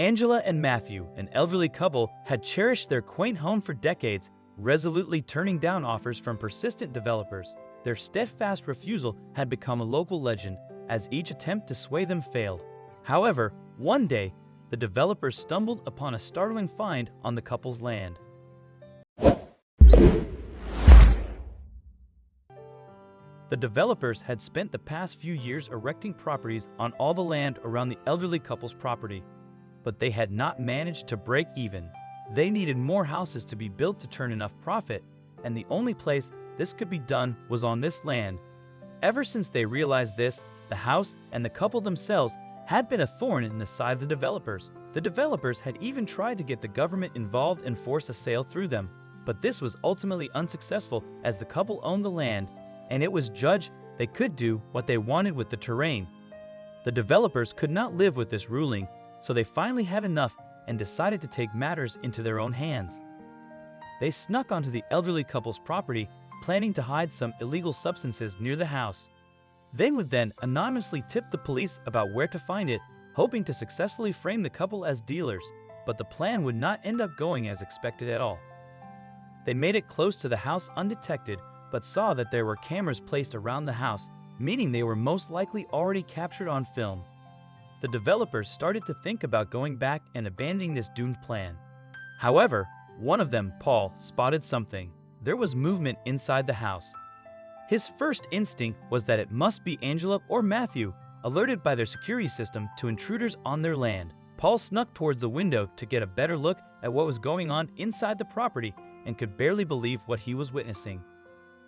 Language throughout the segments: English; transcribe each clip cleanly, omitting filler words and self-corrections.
Angela and Matthew, an elderly couple, had cherished their quaint home for decades, resolutely turning down offers from persistent developers. Their steadfast refusal had become a local legend, as each attempt to sway them failed. However, one day, the developers stumbled upon a startling find on the couple's land. The developers had spent the past few years erecting properties on all the land around the elderly couple's property, but they had not managed to break even. They needed more houses to be built to turn enough profit, and the only place this could be done was on this land. Ever since they realized this, the house and the couple themselves had been a thorn in the side of the developers. The developers had even tried to get the government involved and force a sale through them, but this was ultimately unsuccessful as the couple owned the land, and it was judged they could do what they wanted with the terrain. The developers could not live with this ruling, so they finally had enough and decided to take matters into their own hands. They snuck onto the elderly couple's property, planning to hide some illegal substances near the house. They would then anonymously tip the police about where to find it, hoping to successfully frame the couple as dealers, but the plan would not end up going as expected at all. They made it close to the house undetected, but saw that there were cameras placed around the house, meaning they were most likely already captured on film. The developers started to think about going back and abandoning this doomed plan. However, one of them, Paul, spotted something. There was movement inside the house. His first instinct was that it must be Angela or Matthew, alerted by their security system to intruders on their land. Paul snuck towards the window to get a better look at what was going on inside the property and could barely believe what he was witnessing.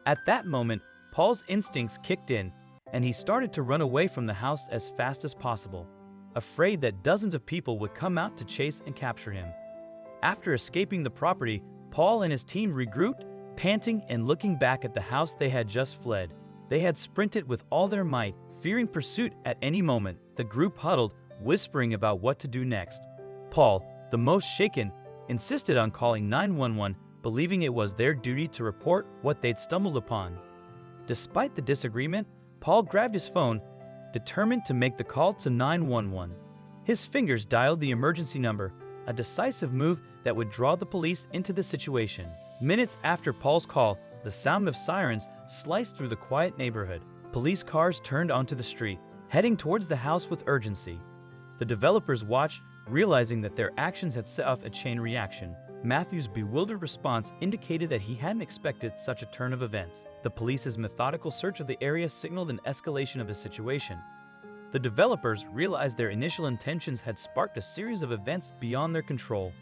At that moment, Paul's instincts kicked in, and he started to run away from the house as fast as possible, afraid that dozens of people would come out to chase and capture him. After escaping the property, Paul and his team regrouped, panting and looking back at the house they had just fled. They had sprinted with all their might, fearing pursuit at any moment. The group huddled, whispering about what to do next. Paul, the most shaken, insisted on calling 911, believing it was their duty to report what they'd stumbled upon. Despite the disagreement, Paul grabbed his phone, determined to make the call to 911. His fingers dialed the emergency number, a decisive move that would draw the police into the situation. Minutes after Paul's call, the sound of sirens sliced through the quiet neighborhood. Police cars turned onto the street, heading towards the house with urgency. The developers watched, realizing that their actions had set off a chain reaction. Matthew's bewildered response indicated that he hadn't expected such a turn of events. The police's methodical search of the area signaled an escalation of the situation. The developers realized their initial intentions had sparked a series of events beyond their control.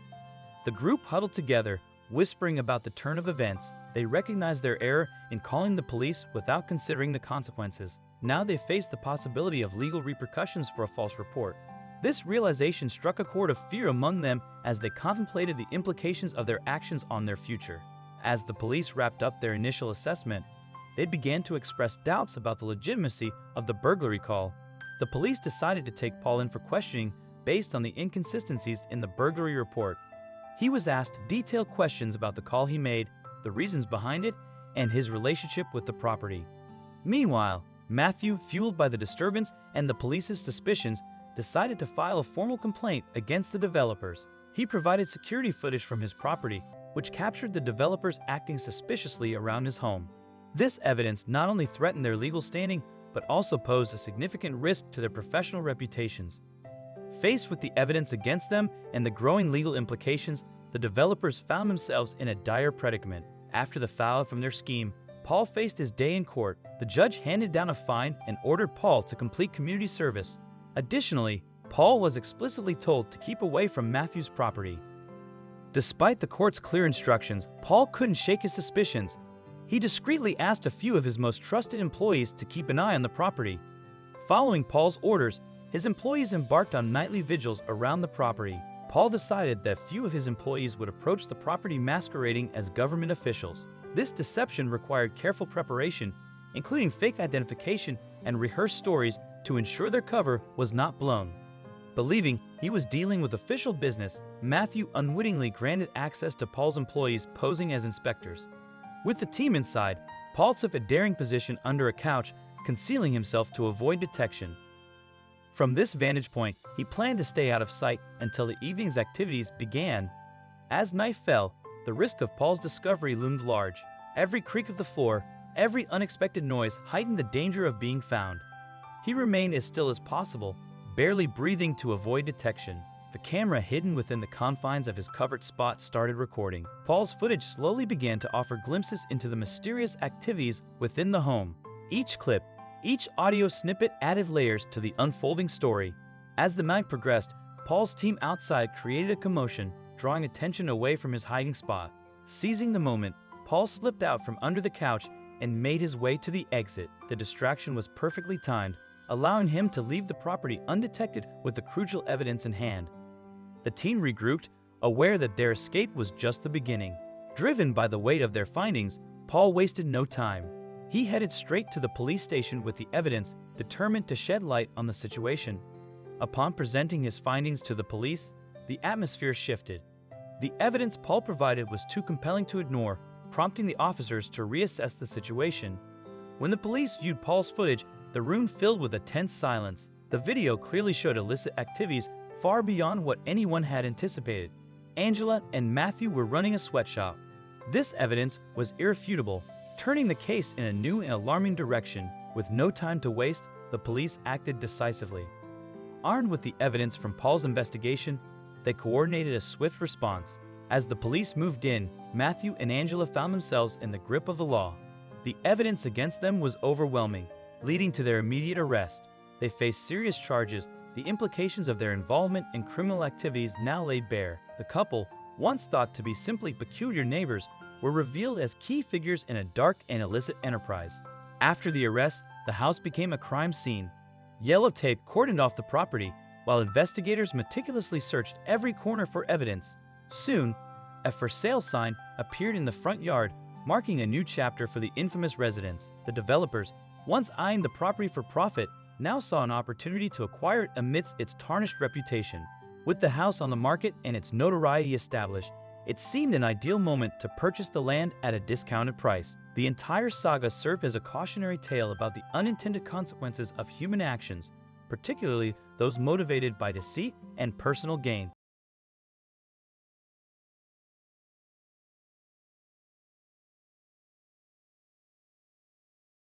The group huddled together, whispering about the turn of events. They recognized their error in calling the police without considering the consequences. Now they faced the possibility of legal repercussions for a false report. This realization struck a chord of fear among them as they contemplated the implications of their actions on their future. As the police wrapped up their initial assessment, they began to express doubts about the legitimacy of the burglary call. The police decided to take Paul in for questioning based on the inconsistencies in the burglary report. He was asked detailed questions about the call he made, the reasons behind it, and his relationship with the property. Meanwhile, Matthew, fueled by the disturbance and the police's suspicions, decided to file a formal complaint against the developers. He provided security footage from his property, which captured the developers acting suspiciously around his home. This evidence not only threatened their legal standing, but also posed a significant risk to their professional reputations. Faced with the evidence against them and the growing legal implications, the developers found themselves in a dire predicament. After the fallout from their scheme, Paul faced his day in court. The judge handed down a fine and ordered Paul to complete community service. Additionally, Paul was explicitly told to keep away from Matthew's property. Despite the court's clear instructions, Paul couldn't shake his suspicions. He discreetly asked a few of his most trusted employees to keep an eye on the property. Following Paul's orders, his employees embarked on nightly vigils around the property. Paul decided that few of his employees would approach the property masquerading as government officials. This deception required careful preparation, including fake identification and rehearsed stories to ensure their cover was not blown. Believing he was dealing with official business, Matthew unwittingly granted access to Paul's employees posing as inspectors. With the team inside, Paul took a daring position under a couch, concealing himself to avoid detection. From this vantage point, he planned to stay out of sight until the evening's activities began. As night fell, the risk of Paul's discovery loomed large. Every creak of the floor, every unexpected noise heightened the danger of being found. He remained as still as possible, barely breathing to avoid detection. The camera hidden within the confines of his covered spot started recording. Paul's footage slowly began to offer glimpses into the mysterious activities within the home. Each clip, each audio snippet added layers to the unfolding story. As the night progressed, Paul's team outside created a commotion, drawing attention away from his hiding spot. Seizing the moment, Paul slipped out from under the couch and made his way to the exit. The distraction was perfectly timed, allowing him to leave the property undetected with the crucial evidence in hand. The team regrouped, aware that their escape was just the beginning. Driven by the weight of their findings, Paul wasted no time. He headed straight to the police station with the evidence, determined to shed light on the situation. Upon presenting his findings to the police, the atmosphere shifted. The evidence Paul provided was too compelling to ignore, prompting the officers to reassess the situation. When the police viewed Paul's footage, the room filled with a tense silence. The video clearly showed illicit activities far beyond what anyone had anticipated. Angela and Matthew were running a sweatshop. This evidence was irrefutable, turning the case in a new and alarming direction. With no time to waste, the police acted decisively. Armed with the evidence from Paul's investigation, they coordinated a swift response. As the police moved in, Matthew and Angela found themselves in the grip of the law. The evidence against them was overwhelming, leading to their immediate arrest. They faced serious charges. The implications of their involvement in criminal activities now laid bare. The couple, once thought to be simply peculiar neighbors, were revealed as key figures in a dark and illicit enterprise. After the arrest, the house became a crime scene. Yellow tape cordoned off the property, while investigators meticulously searched every corner for evidence. Soon, a for sale sign appeared in the front yard, marking a new chapter for the infamous residence. The developers, once eyeing the property for profit, now saw an opportunity to acquire it amidst its tarnished reputation. With the house on the market and its notoriety established, it seemed an ideal moment to purchase the land at a discounted price. The entire saga served as a cautionary tale about the unintended consequences of human actions, particularly those motivated by deceit and personal gain.